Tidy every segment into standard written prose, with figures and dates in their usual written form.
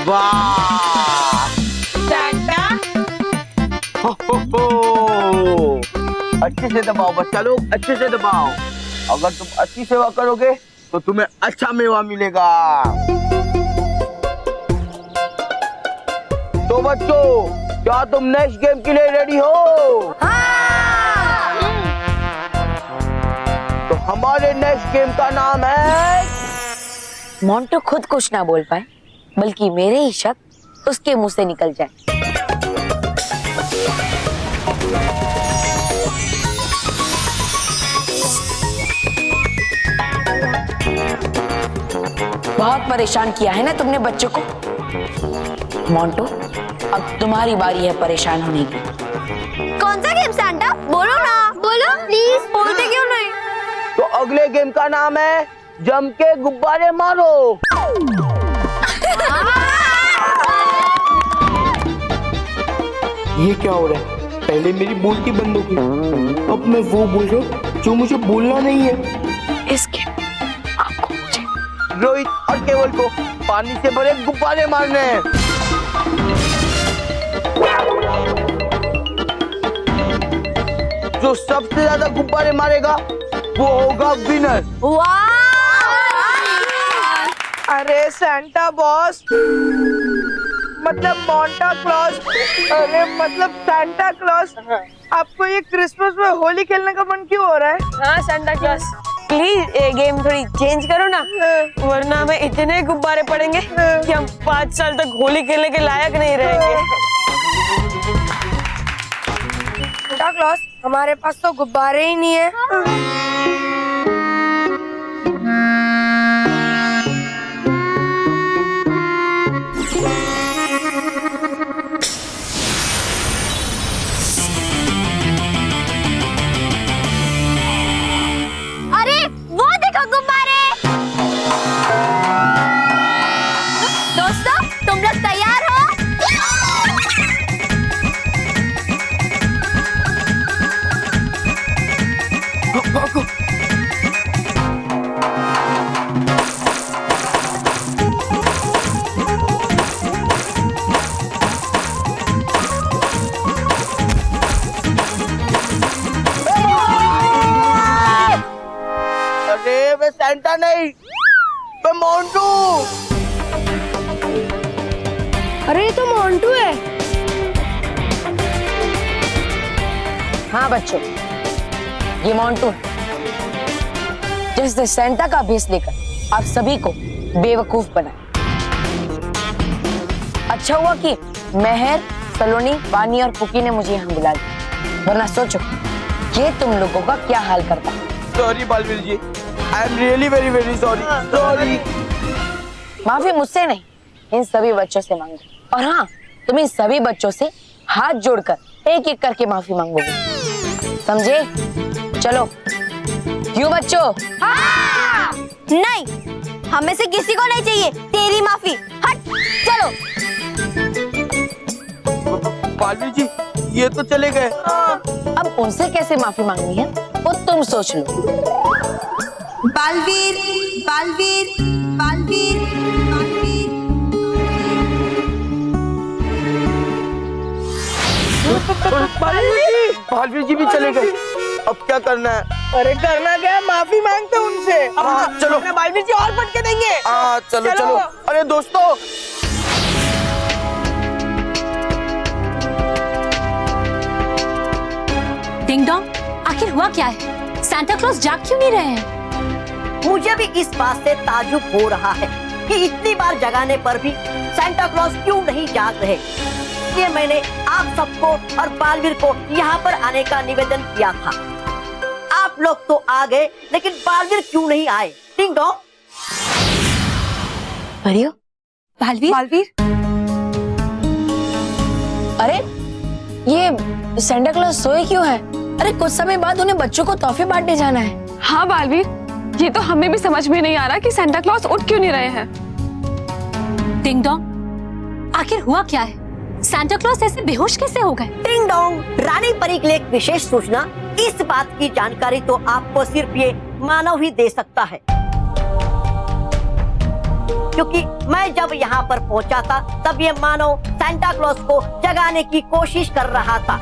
वाह सैंटा। हो। अच्छे से दबाओ बच्चा लोग, अच्छे से दबाओ। अगर तुम अच्छी सेवा करोगे तो तुम्हें अच्छा मेवा मिलेगा। तो बच्चों, क्या तुम नेक्स्ट गेम के लिए रेडी हो? हाँ! तो हमारे नेक्स्ट गेम का नाम है। मोंटू खुद कुछ ना बोल पाए, बल्कि मेरे ही शब्द उसके मुंह से निकल जाए। बहुत परेशान किया है ना तुमने बच्चों को। मोंटू, अब तुम्हारी बारी है परेशान होने की। कौन सा गेम सैंटा? बोलो ना, बोलो प्लीज। बोलते क्यों नहीं? तो अगले गेम का नाम है जम के गुब्बारे मारो। ये क्या हो रहा है? पहले मेरी बोलती बंद हो गई, अब मैं वो बोल रहा हूँ जो मुझे बोलना नहीं है। इसके आपको मुझे रोहित और केवल को पानी से भरे गुब्बारे मारने हैं। जो सबसे ज्यादा गुब्बारे मारेगा वो होगा विनर। वाह! अरे सैंटा बॉस, मतलब मोंटा क्लॉस, अरे मतलब सैंटा क्लॉस, आपको ये क्रिसमस में होली खेलने का मन क्यों हो रहा है? हाँ सैंटा क्लॉस, प्लीज ये गेम थोड़ी चेंज करो ना, वरना हमें इतने गुब्बारे पड़ेंगे कि हम 5 साल तक होली खेलने के लायक नहीं रहेंगे। सैंटा क्लॉस, हमारे पास तो गुब्बारे ही नहीं है। अरे वो देखो गुब्बारे। दोस्तों, तुम लोग तैयार हो? अरे मैं सैंटा नहीं, मैं मोंटू। अरे ये तो मोंटू है। हाँ बच्चों, ये मोंटू है, जिसने सैंटा का भेष लेकर आप सभी को बेवकूफ बनाया। अच्छा हुआ कि मेहर, सलोनी, वानी और पुकी ने मुझे यहाँ बुला लिया, वरना सोचो ये तुम लोगों का क्या हाल करता। Sorry Balveer ji, I am really very very sorry. Sorry. माफी मुझसे नहीं, इन सभी बच्चों से मांगो। और हाँ, तुम इन सभी बच्चों से हाथ जोड़कर एक एक करके माफी मांगोगे, समझे? चलो, क्यों बच्चों? हाँ! नहीं, हमें से किसी को नहीं चाहिए तेरी माफी। हट, चलो। बालवीर जी, ये तो चले गए। अब उनसे कैसे माफी मांगनी है वो तुम सोच लो। बालवीर, बालवीर, बालवीर, बालवीर। बालवीर जी भी चले गए, अब क्या करना है? अरे करना क्या है? माफी मांगते उनसे। हाँ, चलो। बालवीर जी और पटके देंगे। हाँ चलो चलो। अरे दोस्तों, डिंग डोंग, आखिर हुआ क्या है? सैंटा क्लॉज जाग क्यों नहीं रहे हैं? मुझे भी इस बात से ताज्जुब हो रहा है कि इतनी बार जगाने पर भी सैंटा क्लॉज क्यों नहीं जाग रहे। ये मैंने आप सबको और बालवीर को यहाँ पर आने का निवेदन किया था। आप लोग तो आ गए, लेकिन बालवीर क्यों नहीं आए? Ding dong. परियो, बालवीर, बालवीर, अरे ये सैंटा क्लॉज सोए क्यों है? अरे कुछ समय बाद उन्हें बच्चों को तोहफे बांटने जाना है। हाँ बालवीर, ये तो हमें भी समझ में नहीं आ रहा कि सैंटा क्लॉज उठ क्यों नहीं रहे हैं। डिंग डोंग, आखिर हुआ क्या है? सैंटा क्लॉज ऐसे बेहोश कैसे हो गए? डिंग डोंग, रानी परी के लिए एक विशेष सूचना। इस बात की जानकारी तो आपको सिर्फ ये मानव ही दे सकता है। क्योंकि मैं जब यहाँ पर पहुँचा था तब ये मानव सांता क्लॉज को जगाने की कोशिश कर रहा था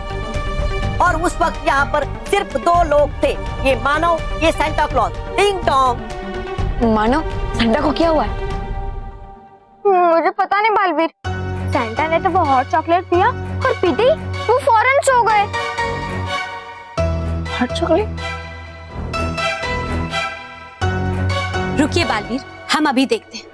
और उस वक्त यहाँ पर सिर्फ 2 लोग थे, ये मानव, ये सांता क्लॉज। टिंग टोंग। मानो सैंटा को क्या हुआ है? मुझे पता नहीं बालवीर, सैंटा ने तो वो हॉट चॉकलेट दिया और पीते ही वो फौरन सो गए। Hot chocolate? रुकिए बालवीर, हम अभी देखते हैं।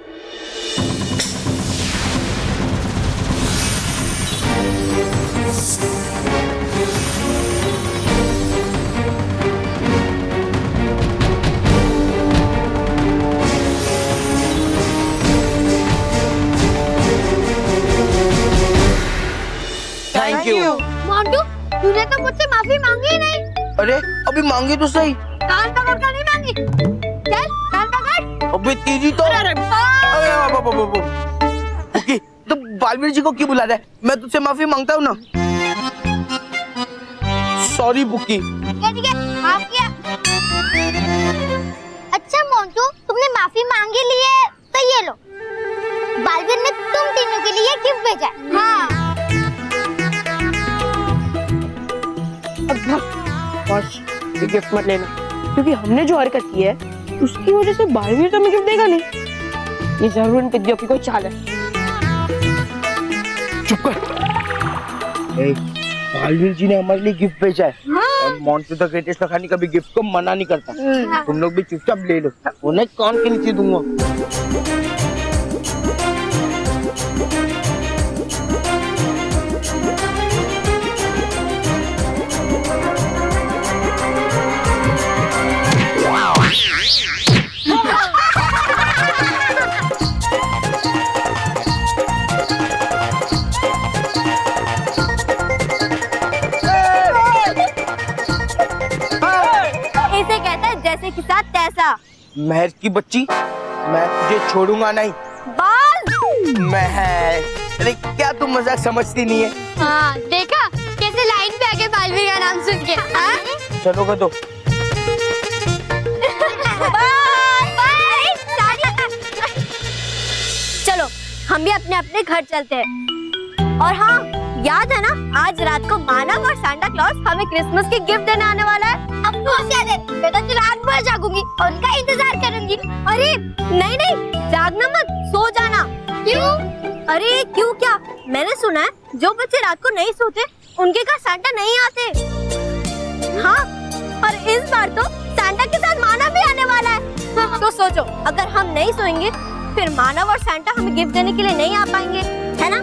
Thank you. मोंटू, तूने तो मुझसे माफी मांगी ही नहीं। अरे अभी मांगी तो सही। कान पकड़ कर नहीं मांगी। चल कान पकड़। अबे तेरी तो अरे ओके, तो बालवीर जी को क्यों बुला रहा है? मैं तुझसे माफी मांगता हूँ ना। सॉरी बुकी। ठीक है, माफ किया। अच्छा मोंटू, तुमने माफी मांगी ली है तो ये लो, बालवीर ने तुम तीनों के लिए गिफ्ट भेजा है। हाँ। बस ये गिफ्ट मत लेना, क्योंकि हमने जो हरकत की है उसकी वजह से बालवीर तो हमें गिफ्ट देगा नहीं। ये जरूर इन पिद्दियों की कोई चाल है। चुप कर। बालवीर जी ने हमारे लिए गिफ्ट भेजा है और मोंटू द ग्रेटेस्ट लखानी कभी गिफ्ट को मना नहीं करता। तुम लोग भी चुपचाप ले लो, उन्हें कान के नीचे दूंगा। इसे कहता है जैसे कि साथ तैसा। महर की बच्ची, मैं तुझे छोड़ूंगा नहीं। बाल। महर, अरे क्या तुम मजाक समझती नहीं है? हाँ, देखा कैसे लाइन पे आके बालवीर का नाम सुन के। हाँ? चलो तो चलो हम भी अपने अपने घर चलते हैं। और हाँ, याद है ना, आज रात को मानव और सांता क्लॉज हमें क्रिसमस की गिफ्ट देने आने वाला है। अब तो याद है, मैं तो रात भर जागूंगी और उनका इंतजार करूंगी। अरे नहीं नहीं, जागना मत, सो जाना। क्यों? अरे क्यों क्या, मैंने सुना है जो बच्चे रात को नहीं सोते उनके घर सांता नहीं आते। हाँ, और इस बार तो सांता के साथ मानव भी आने वाला है। तो सोचो, अगर हम नहीं सोएंगे फिर मानव और सांता हमें गिफ्ट देने के लिए नहीं आ पाएंगे, है ना?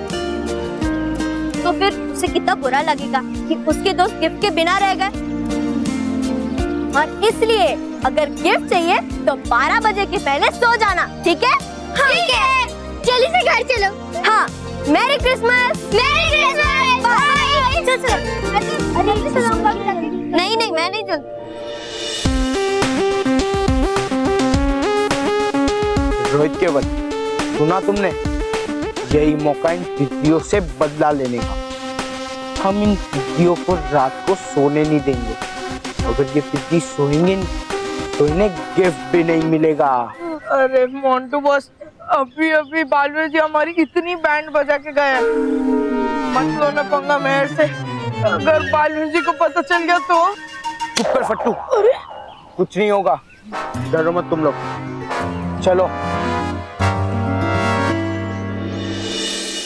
तो फिर उसे कितना बुरा लगेगा कि उसके दोस्त गिफ्ट के बिना रह गए। और इसलिए अगर गिफ्ट चाहिए तो 12 बजे के पहले सो जाना, ठीक है? ठीक है, जल्दी से घर चलो। हाँ, merry Christmas. Merry Christmas. Bye. चल। नहीं नहीं, मैं नहीं चलती। रोहित के बाद सुना तुमने? यही मौका इन तिथियों से बदला लेने का। हम इन तिथियों को रात को सोने नहीं देंगे। अगर ये तिथि सोएंगे तो इन्हें गिफ्ट भी नहीं मिलेगा। अरे मोंटू बॉस, अभी अभी बालवीर जी हमारी इतनी बैंड बजा के गए। मत लो ना पंगा मेहर से, अगर बालवीर जी को पता चल गया तो। चुप कर फट्टू। अरे कुछ नहीं होगा, डरो मत तुम लोग। चलो।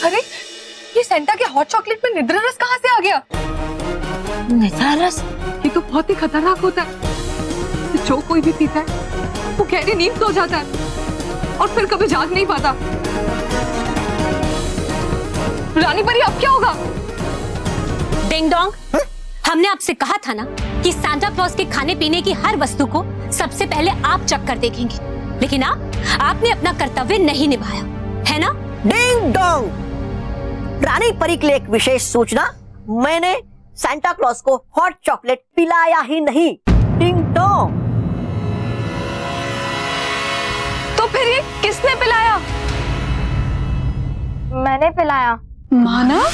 अरे ये सेंटा के हॉट चॉकलेट में निद्रा रस कहाँ से आ गया? निद्रा रस? ये तो बहुत ही खतरनाक होता है। जो कोई भी पीता है वो गहरी नींद सो जाता है और फिर कभी जाग नहीं पाता। रानी परी, अब क्या होगा? डिंग डोंग, हमने आपसे कहा था ना कि सांता क्लॉज के खाने पीने की हर वस्तु को सबसे पहले आप चख कर देखेंगे, लेकिन आपने अपना कर्तव्य नहीं निभाया, है ना? डिंग डोंग, रानी परी के लिए एक विशेष सूचना, मैंने सांता क्लॉज को हॉट चॉकलेट पिलाया ही नहीं। Ding dong. तो फिर ये किसने पिलाया? मैंने पिलाया। मानव?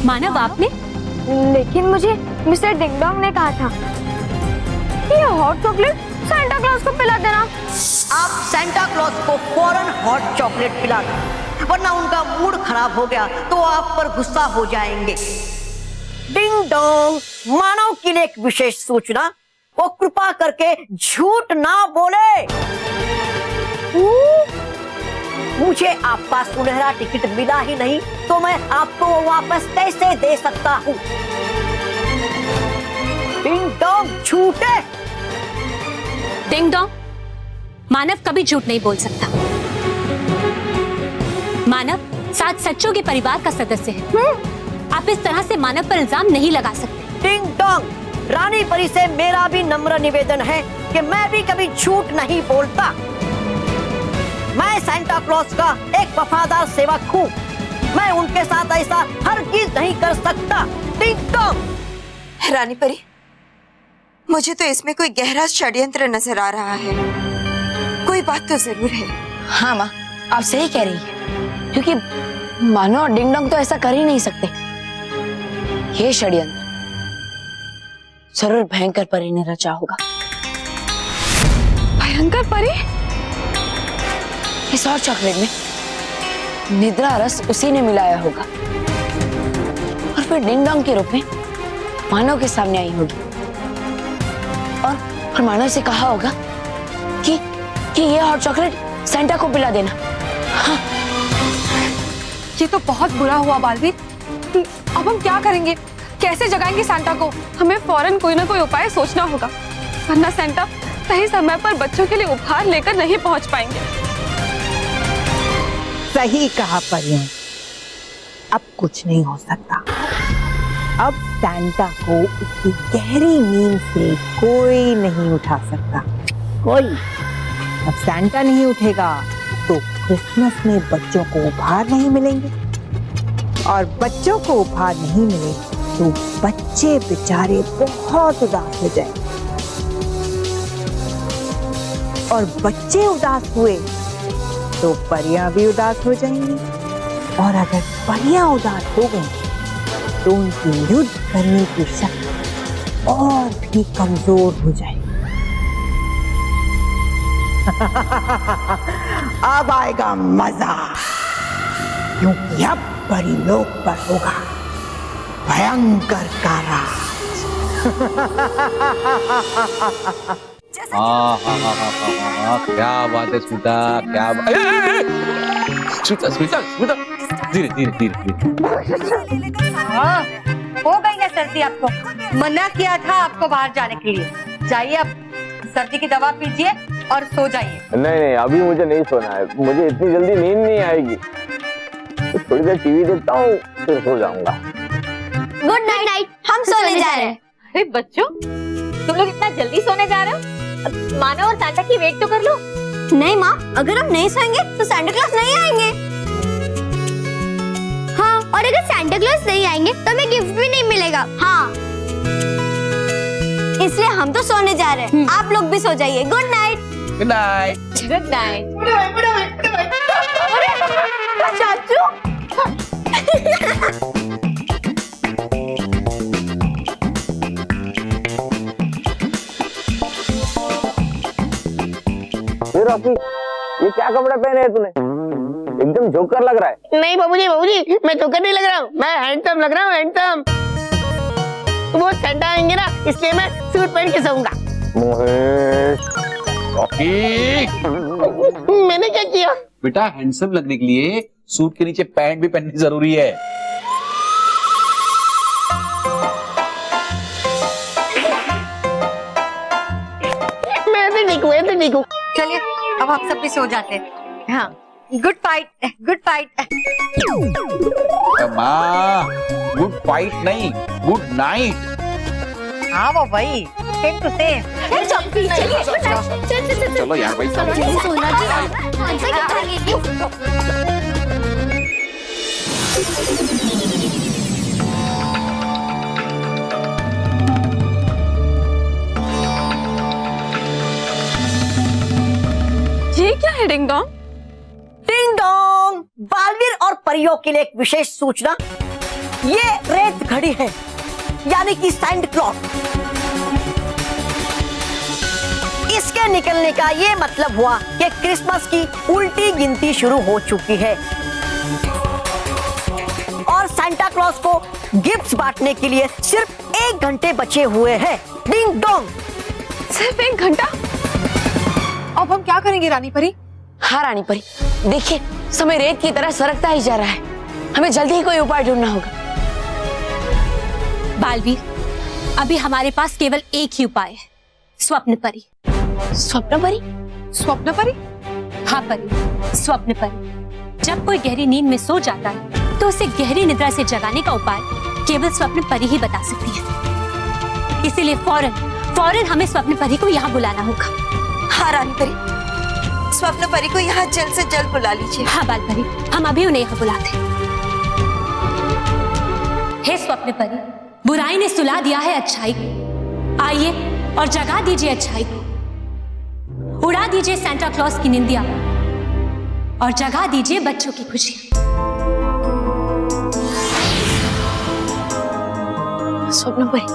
मानव, आपने? लेकिन मुझे मिस्टर डिंग डोंग ने कहा था कि ये hot chocolate Santa Claus clause को पिला देना। आप सेंटा क्लॉज को फौरन हॉट चॉकलेट पिला दो, वरना उनका मूड खराब हो गया तो आप पर गुस्सा हो जाएंगे। डिंग डोंग, मानव के लिए एक विशेष सूचना, वो कृपा करके झूठ ना बोले। मुझे आपका सुनहरा टिकट मिला ही नहीं तो मैं आपको वापस कैसे दे सकता हूँ? डिंग डोंग झूठे। डिंग डोंग, मानव कभी झूठ नहीं बोल सकता। मानव 7 सच्चों के परिवार का सदस्य है। आप इस तरह से मानव पर इल्जाम नहीं लगा सकते। डिंग डोंग, रानी परी से मेरा भी नम्र निवेदन है कि मैं भी कभी झूठ नहीं बोलता। मैं सेंटा क्लॉज का एक वफादार सेवक हूँ। मैं उनके साथ ऐसा हरगिज नहीं कर सकता। Ding dong. रानी परी, मुझे तो इसमें कोई गहरा षड्यंत्र नजर आ रहा है। कोई बात तो जरूर है। हाँ माँ, आप सही कह रही है, क्योंकि मानो और डिंग डोंग तो ऐसा कर ही नहीं सकते। ये षड्यंत्र जरूर भयंकर परी ने रचा होगा। भयंकर परी? इस हॉट चॉकलेट में निद्रा रस उसी ने मिलाया होगा और फिर डिंग डोंग के रूप में मानव के सामने आई होगी और मानव से कहा होगा कि ये हॉट चॉकलेट सेंटा को पिला देना। हाँ। ये तो बहुत बुरा हुआ बालवीर। अब हम क्या करेंगे? कैसे जगाएंगे सेंटा को? हमें फौरन कोई ना कोई उपाय सोचना होगा, वरना सेंटा सही समय पर बच्चों के लिए उपहार लेकर नहीं पहुंच पाएंगे। सही कहा परियों, अब कुछ नहीं हो सकता। अब सैंटा को उसकी गहरी नींद से कोई नहीं उठा सकता। कोई। अब सैंटा नहीं उठेगा तो क्रिसमस में बच्चों को उपहार नहीं मिलेंगे, और बच्चों को उपहार नहीं मिले तो बच्चे बेचारे बहुत उदास हो जाएंगे, और बच्चे उदास हुए तो परियां भी उदास हो जाएंगी, और अगर परियां उदास हो गई तो उनकी युद्ध करने की शक्ति और भी कमजोर हो जाएगी। अब आएगा मजा, क्योंकि अब परी लोक पर होगा भयंकर का राज। हाँ, क्या बात है स्मिता, क्या बात। स्मिता स्मिता स्मिता, धीरे धीरे धीरे धीरे। हाँ, हो गई है सर्दी आपको? मना किया था आपको बाहर जाने के लिए। जाइए अब सर्दी की दवा पीजिए और सो जाइए। नहीं, अभी मुझे नहीं सोना है। मुझे इतनी जल्दी नींद नहीं आएगी। तो थोड़ी देर टीवी देखता हूँ, फिर सो जाऊंगा। गुड नाइट, हम सोने जा रहे हैं। अरे बच्चों, तुम लोग इतना जल्दी सोने जा रहे हो? मानव और सैंटा की वेट तो कर लो। नहीं माँ, अगर हम नहीं सोएंगे तो सैंटा क्लॉज नहीं आएंगे। हाँ, और अगर सैंटा क्लॉज नहीं आएंगे तो हमें गिफ्ट भी नहीं मिलेगा। हाँ, इसलिए हम तो सोने जा रहे हैं। आप लोग भी सो जाइए। Good night. Good night. Good night. चाचू। रॉकी, ये क्या कपड़े पहने हैं तूने? एकदम जोकर लग रहा है। नहीं बाबूजी, मैं जोकर नहीं लग रहा हूँ, मैं हैंडसम लग रहा हूँ, हैंडसम। वो सेंटा आएंगे ना, इसलिए मैं सूट पहन के सोऊंगा। रॉकी, मैंने क्या किया? बेटा हैंडसम लगने के लिए सूट के नीचे पैंट भी पहननी जरूरी है। मैं तो ठीक हूँ। चलिए अब हम सब भी सो जाते हैं। हाँ, गुड फाइट, गुड फाइट। माँ, गुड फाइट नहीं, गुड नाइट। हाँ वो भाई, सेम टू सेम। चलो यार भाई, ये क्या है ding dong? Ding dong, Baalveer और परियों के लिए एक विशेष सूचना। ये रेत घड़ी है, यानी कि सैंटा क्लॉज। इस इसके निकलने का ये मतलब हुआ कि क्रिसमस की उल्टी गिनती शुरू हो चुकी है और सांता क्लॉज को गिफ्ट्स बांटने के लिए सिर्फ 1 घंटे बचे हुए हैं। Ding dong. सिर्फ 1 घंटा? अब हम क्या करेंगे रानी परी? हाँ रानी परी, देखिए समय रेत की तरह सरकता ही जा रहा है, हमें जल्दी ही कोई उपाय ढूंढना होगा। बालवीर, अभी हमारे पास केवल एक ही उपाय है, स्वप्न परी। स्वप्न परी? स्वप्न परी? हाँ परी, स्वप्न परी। जब कोई गहरी नींद में सो जाता है तो उसे गहरी निद्रा से जगाने का उपाय केवल स्वप्न परी ही बता सकती है। इसीलिए फौरन हमें स्वप्न परी को यहाँ बुलाना होगा। हाँ रानी परी, स्वप्न परी को यहाँ जल्द से जल्द बुला लीजिए। हाँ बाल परी, हम अभी उन्हें यहाँ बुलाते हैं। हे स्वप्न परी, बुराई ने सुला दिया है अच्छाई को, आइए और जगा दीजिए अच्छाई को, उड़ा दीजिए सांता क्लॉज की निंदिया और जगा दीजिए बच्चों की खुशी। स्वप्न परी,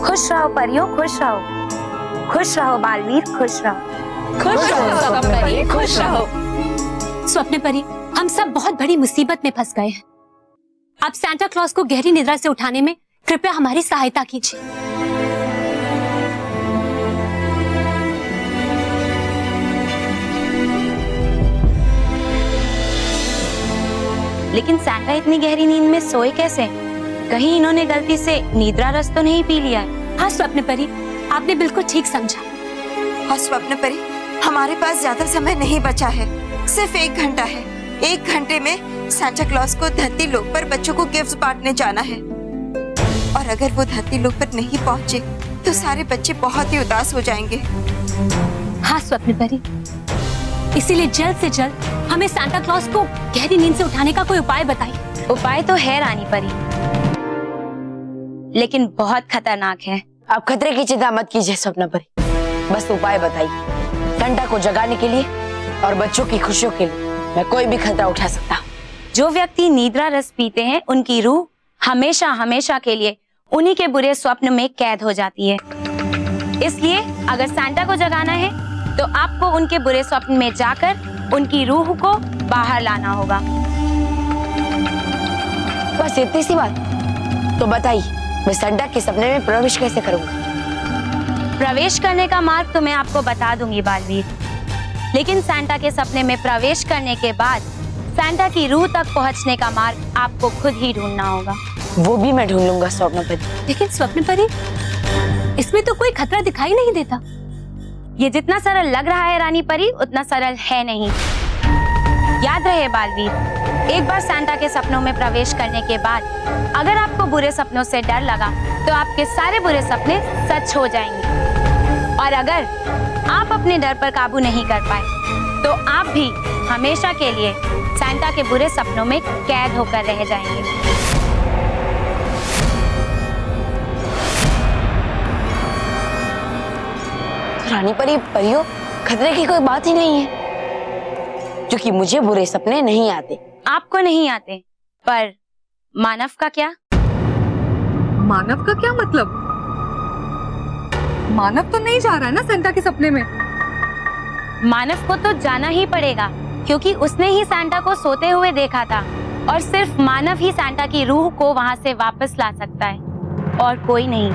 खुश रहो परियों, खुश रहो, खुश रहो बालवीर, खुश रहो। खुश रहो स्वप्न परी, खुश रहो। स्वप्न परी, हम सब बहुत बड़ी मुसीबत में फंस गए हैं। आप सांता क्लॉज को गहरी निद्रा से उठाने में कृपया हमारी सहायता कीजिए। लेकिन सांता इतनी गहरी नींद में सोए कैसे? कहीं इन्होंने गलती से निद्रा रस तो नहीं पी लिया है? हाँ स्वप्न परी, आपने बिल्कुल ठीक समझा। और स्वप्न परी, हमारे पास ज्यादा समय नहीं बचा है, सिर्फ 1 घंटा है। 1 घंटे में सांता क्लॉज को धरती लोक पर बच्चों को गिफ्ट्स बांटने जाना है और अगर वो धरती लोक पर नहीं पहुंचे तो सारे बच्चे बहुत ही उदास हो जाएंगे। हाँ स्वप्न परी, इसीलिए जल्द से जल्द हमें सांता क्लॉज को गहरी नींद से उठाने का कोई उपाय बताइए। उपाय तो है रानी परी, लेकिन बहुत खतरनाक है। आप खतरे की चिंता मत कीजिए स्वप्न परी, बस उपाय बताइए। सांता को जगाने के लिए और बच्चों की खुशियों के लिए मैं कोई भी खतरा उठा सकता हूँ। जो व्यक्ति निद्रा रस पीते हैं उनकी रूह हमेशा हमेशा के लिए उन्हीं के बुरे स्वप्न में कैद हो जाती है। इसलिए अगर सांता को जगाना है तो आपको उनके बुरे स्वप्न में जाकर उनकी रूह को बाहर लाना होगा। बस इतनी सी बात? तो बताइए, मैं सांता के सपने में प्रवेश कैसे करूँगा? प्रवेश करने का मार्ग तो मैं आपको बता दूंगी बालवीर, लेकिन सांता के सपने में प्रवेश करने के बाद सांता की रूह तक पहुंचने का मार्ग आपको खुद ही ढूंढना होगा। वो भी मैं ढूंढ लूंगा स्वप्न परी। लेकिन स्वप्न परी, इसमें तो कोई खतरा दिखाई नहीं देता। ये जितना सरल लग रहा है रानी परी, उतना सरल है नहीं। याद रहे बालवीर, एक बार सांता के सपनों में प्रवेश करने के बाद अगर आपको बुरे सपनों से डर लगा तो आपके सारे बुरे सपने सच हो जाएंगे और अगर आप अपने डर पर काबू नहीं कर पाए तो आप भी हमेशा के लिए सांता के बुरे सपनों में कैद होकर रह जाएंगे। रानी परी, परियों, खतरे की कोई बात ही नहीं है, क्योंकि मुझे बुरे सपने नहीं आते। आपको नहीं आते, पर मानव का क्या? मानव का क्या मतलब? मानव तो नहीं जा रहा है ना सांता के सपने में। मानव को तो जाना ही पड़ेगा, क्योंकि उसने ही सांता को सोते हुए देखा था और सिर्फ मानव ही सांता की रूह को वहां से वापस ला सकता है और कोई नहीं।